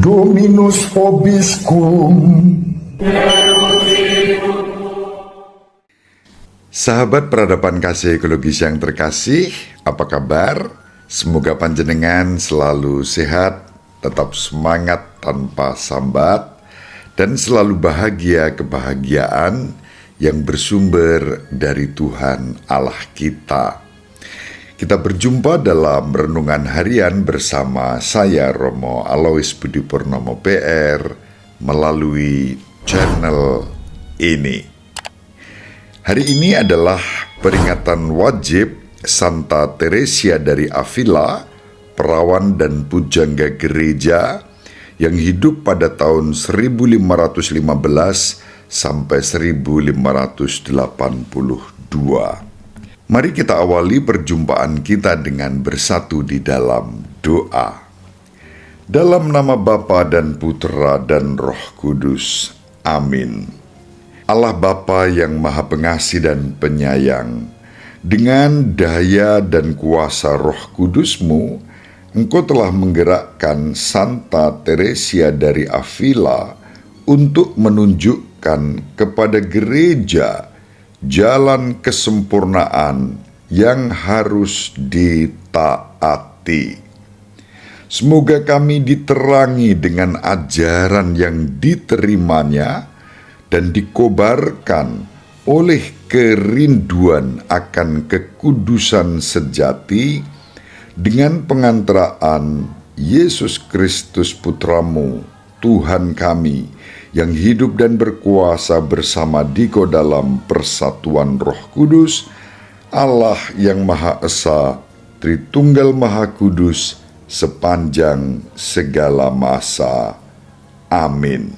Dominus vobiscum. Sahabat peradaban kasih ekologis yang terkasih, apa kabar? Semoga panjenengan selalu sehat, tetap semangat tanpa sambat, dan selalu bahagia kebahagiaan yang bersumber dari Tuhan Allah kita. Kita berjumpa dalam renungan harian bersama saya Romo Alois Budi Purnomo PR melalui channel ini. Hari ini adalah peringatan wajib Santa Teresia dari Avila, perawan dan pujangga gereja yang hidup pada tahun 1515 sampai 1582. Mari kita awali perjumpaan kita dengan bersatu di dalam doa. Dalam nama Bapa dan Putra dan Roh Kudus. Amin. Allah Bapa yang Maha Pengasih dan Penyayang, dengan daya dan kuasa Roh Kudus-Mu, Engkau telah menggerakkan Santa Teresia dari Avila untuk menunjukkan kepada gereja jalan kesempurnaan yang harus ditaati. Semoga kami diterangi dengan ajaran yang diterimanya dan dikobarkan oleh kerinduan akan kekudusan sejati dengan pengantaraan Yesus Kristus Putramu, Tuhan kami, yang hidup dan berkuasa bersama Diko dalam persatuan Roh Kudus, Allah yang Maha Esa, Tritunggal Maha Kudus, sepanjang segala masa. Amin.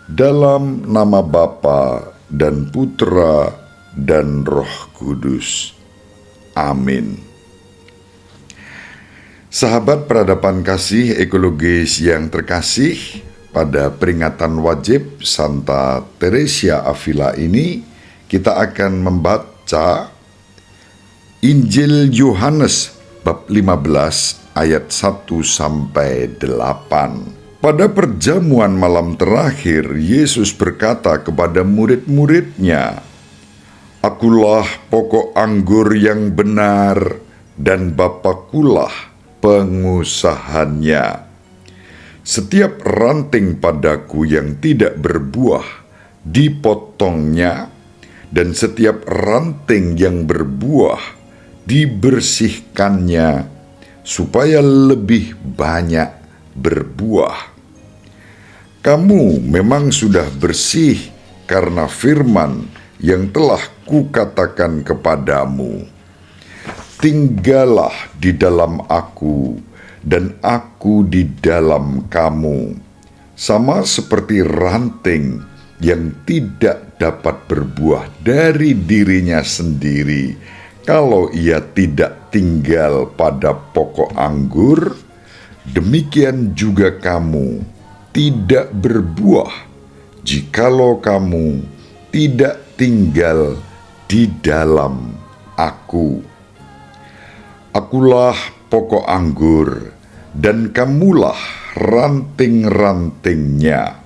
Dalam nama Bapa dan Putra dan Roh Kudus. Amin. Sahabat peradaban kasih ekologis yang terkasih, pada peringatan wajib Santa Teresia Avila ini, kita akan membaca Injil Yohanes bab 15 ayat 1 sampai 8. Pada perjamuan malam terakhir, Yesus berkata kepada murid-muridnya, "Akulah pokok anggur yang benar, dan Bapakulah pengusahanya. Setiap ranting padaku yang tidak berbuah, dipotongnya, dan setiap ranting yang berbuah, dibersihkannya, supaya lebih banyak berbuah. Kamu memang sudah bersih karena firman yang telah kukatakan kepadamu. Tinggallah di dalam aku, dan aku di dalam kamu. Sama seperti ranting yang tidak dapat berbuah dari dirinya sendiri kalau ia tidak tinggal pada pokok anggur, demikian juga kamu tidak berbuah jikalau kamu tidak tinggal di dalam aku. Akulah pokok anggur, dan kamulah ranting-rantingnya.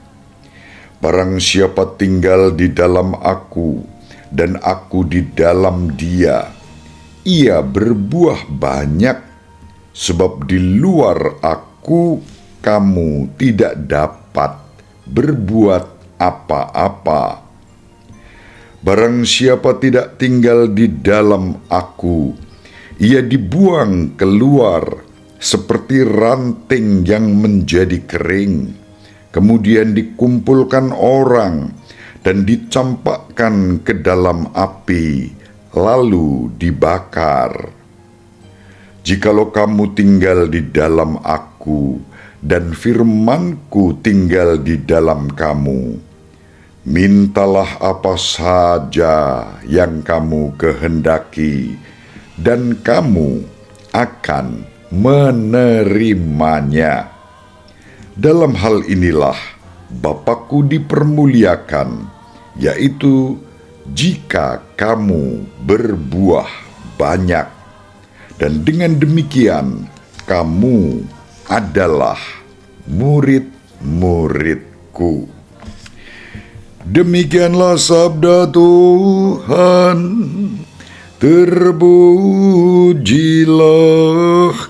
Barang siapa tinggal di dalam aku, dan aku di dalam dia, ia berbuah banyak, sebab di luar aku kamu tidak dapat berbuat apa-apa. Barang siapa tidak tinggal di dalam aku, ia dibuang keluar seperti ranting yang menjadi kering, kemudian dikumpulkan orang dan dicampakkan ke dalam api, lalu dibakar. Jikalau kamu tinggal di dalam aku, dan firman-Ku tinggal di dalam kamu, mintalah apa saja yang kamu kehendaki, dan kamu akan menerimanya. Dalam hal inilah Bapa-Ku dipermuliakan, yaitu jika kamu berbuah banyak, dan dengan demikian kamu adalah murid-muridku. Demikianlah sabda Tuhan. Terpujilah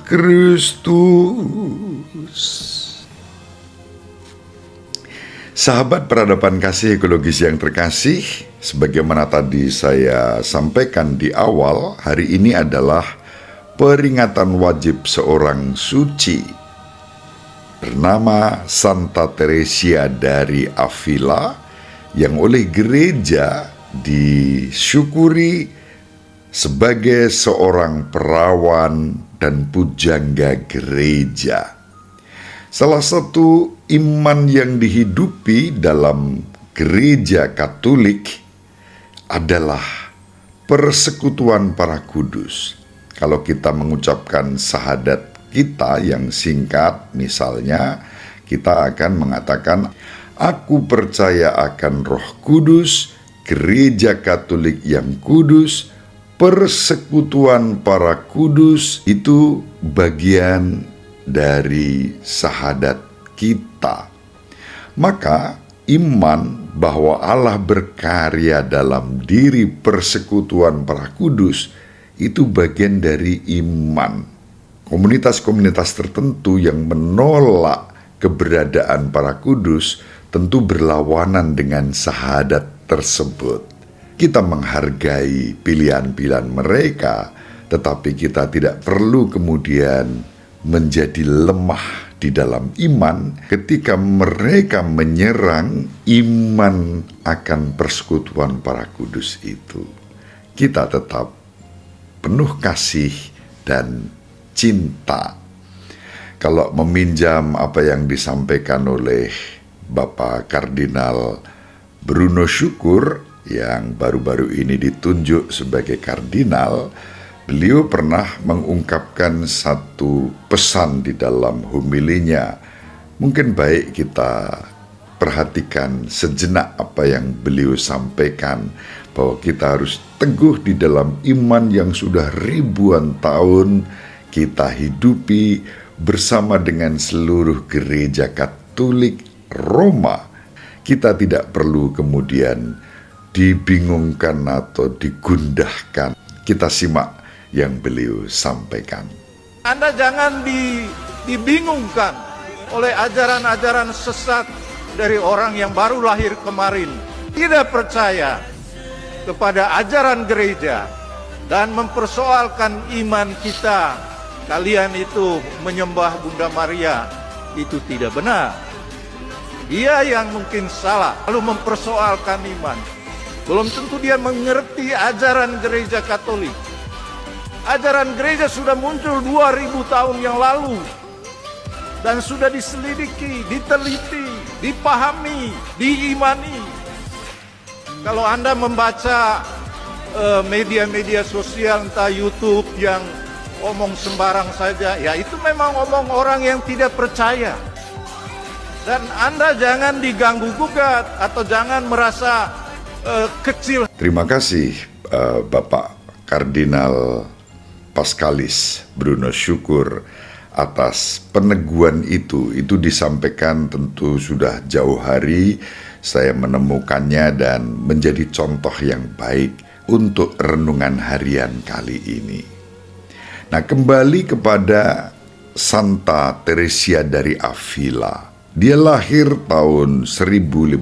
Kristus. Sahabat peradaban kasih ekologis yang terkasih, sebagaimana tadi saya sampaikan di awal, hari ini adalah peringatan wajib seorang suci bernama Santa Teresia dari Avila yang oleh gereja disyukuri sebagai seorang perawan dan pujangga gereja. Salah satu iman yang dihidupi dalam gereja Katolik adalah persekutuan para kudus. Kalau kita mengucapkan syahadat kita yang singkat, misalnya kita akan mengatakan, aku percaya akan Roh Kudus, Gereja Katolik yang kudus, persekutuan para kudus. Itu bagian dari syahadat kita. Maka iman bahwa Allah berkarya dalam diri persekutuan para kudus itu bagian dari iman. Komunitas-komunitas tertentu yang menolak keberadaan para kudus tentu berlawanan dengan syahadat tersebut. Kita menghargai pilihan-pilihan mereka, tetapi kita tidak perlu kemudian menjadi lemah di dalam iman ketika mereka menyerang iman akan persekutuan para kudus itu. Kita tetap penuh kasih dan cinta. Kalau meminjam apa yang disampaikan oleh Bapak Kardinal Bruno Syukur yang baru-baru ini ditunjuk sebagai kardinal, beliau pernah mengungkapkan satu pesan di dalam homilinya. Mungkin baik kita perhatikan sejenak apa yang beliau sampaikan, bahwa kita harus teguh di dalam iman yang sudah ribuan tahun kita hidupi bersama dengan seluruh gereja Katolik Roma. Kita tidak perlu kemudian dibingungkan atau digundahkan. Kita simak yang beliau sampaikan. Anda jangan dibingungkan oleh ajaran-ajaran sesat dari orang yang baru lahir kemarin, tidak percaya kepada ajaran gereja dan mempersoalkan iman kita. Kalian itu menyembah Bunda Maria, itu tidak benar. Dia yang mungkin salah lalu mempersoalkan iman. Belum tentu dia mengerti ajaran gereja Katolik. Ajaran gereja sudah muncul 2000 tahun yang lalu dan sudah diselidiki, diteliti, dipahami, diimani. Kalau Anda membaca media-media sosial, entah YouTube yang omong sembarang saja, ya itu memang omong orang yang tidak percaya. Dan Anda jangan diganggu gugat atau jangan merasa kecil. Terima kasih Bapak Kardinal Paskalis Bruno Syukur atas peneguhan itu. Itu disampaikan tentu sudah jauh hari saya menemukannya dan menjadi contoh yang baik untuk renungan harian kali ini. Nah, kembali kepada Santa Teresia dari Avila. Dia lahir tahun 1515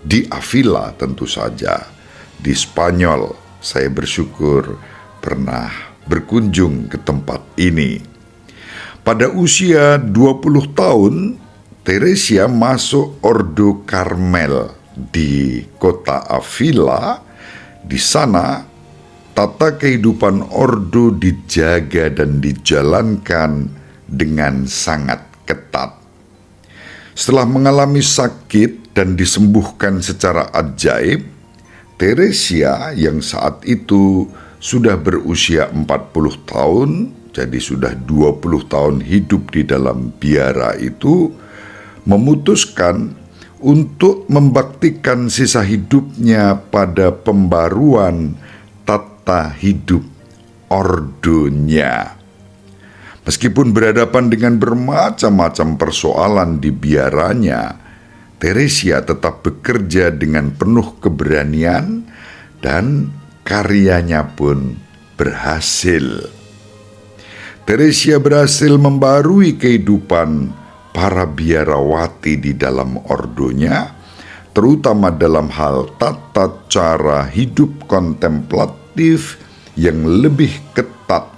di Avila tentu saja, di Spanyol. Saya bersyukur pernah berkunjung ke tempat ini. Pada usia 20 tahun, Teresia masuk Ordo Karmel di kota Avila. Di sana, tata kehidupan ordo dijaga dan dijalankan dengan sangat ketat. Setelah mengalami sakit dan disembuhkan secara ajaib, Teresia yang saat itu sudah berusia 40 tahun, jadi sudah 20 tahun hidup di dalam biara itu, memutuskan untuk membaktikan sisa hidupnya pada pembaruan tata hidup ordonya. Meskipun berhadapan dengan bermacam-macam persoalan di biaranya, Teresia tetap bekerja dengan penuh keberanian dan karyanya pun berhasil. Teresia berhasil membarui kehidupan para biarawati di dalam ordonya, terutama dalam hal tata cara hidup kontemplatif yang lebih ketat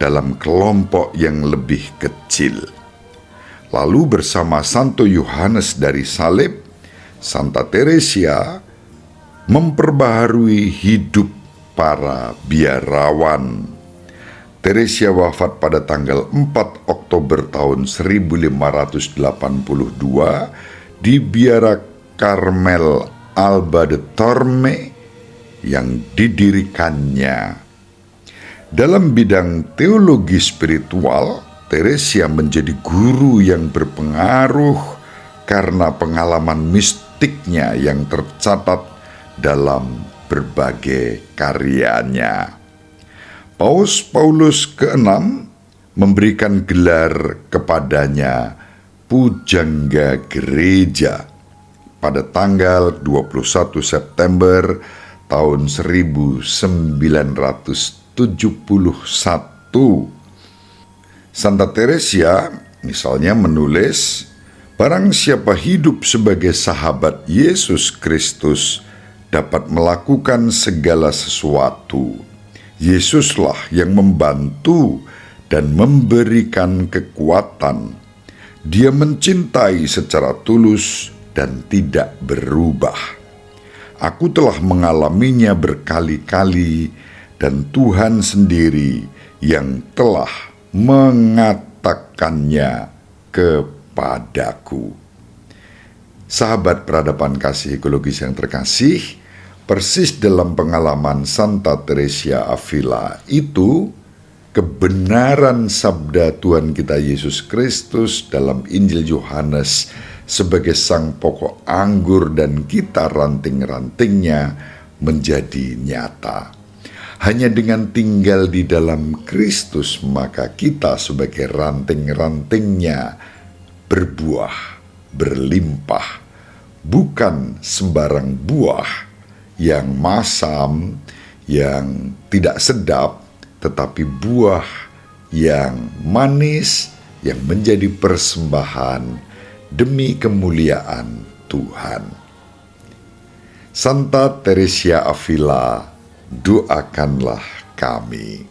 dalam kelompok yang lebih kecil. Lalu bersama Santo Yohanes dari Salib, Santa Teresia memperbaharui hidup para biarawan. Teresia wafat pada tanggal 4 Oktober tahun 1582 di Biara Carmel Alba de Torme yang didirikannya. Dalam bidang teologi spiritual, Teresia menjadi guru yang berpengaruh karena pengalaman mistiknya yang tercatat dalam berbagai karyanya. Paus Paulus ke-6 memberikan gelar kepadanya Pujangga Gereja pada tanggal 21 September tahun 1971. Santa Teresia misalnya menulis, barang siapa hidup sebagai sahabat Yesus Kristus dapat melakukan segala sesuatu. Yesuslah yang membantu dan memberikan kekuatan. Dia mencintai secara tulus dan tidak berubah. Aku telah mengalaminya berkali-kali dan Tuhan sendiri yang telah mengatakannya kepadaku. Sahabat peradaban kasih ekologis yang terkasih, persis dalam pengalaman Santa Teresia Avila itu, kebenaran sabda Tuhan kita Yesus Kristus dalam Injil Yohanes sebagai sang pokok anggur dan kita ranting-rantingnya menjadi nyata. Hanya dengan tinggal di dalam Kristus maka kita sebagai ranting-rantingnya berbuah, berlimpah, bukan sembarang buah yang masam, yang tidak sedap, tetapi buah yang manis, yang menjadi persembahan demi kemuliaan Tuhan. Santa Teresia Avila, doakanlah kami.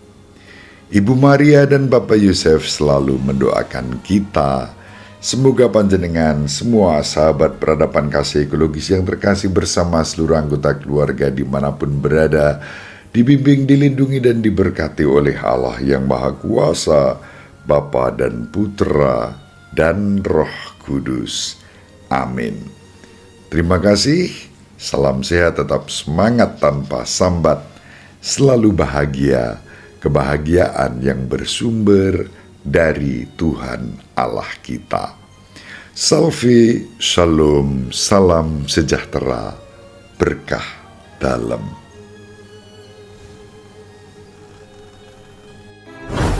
Ibu Maria dan Bapak Yusuf selalu mendoakan kita. Semoga panjenengan semua sahabat peradaban kasih ekologis yang terkasih bersama seluruh anggota keluarga dimanapun berada, dibimbing, dilindungi, dan diberkati oleh Allah yang Maha Kuasa, Bapa dan Putra dan Roh Kudus. Amin. Terima kasih. Salam sehat, tetap semangat tanpa sambat. Selalu bahagia, kebahagiaan yang bersumber dari Tuhan Allah kita. Salve, shalom, salam sejahtera, berkah dalam.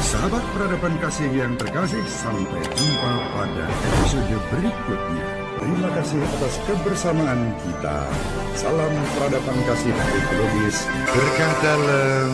Sahabat peradaban kasih yang terkasih, sampai jumpa pada episode berikutnya. Terima kasih atas kebersamaan kita. Salam peradaban kasih ekologis, berkah dalam.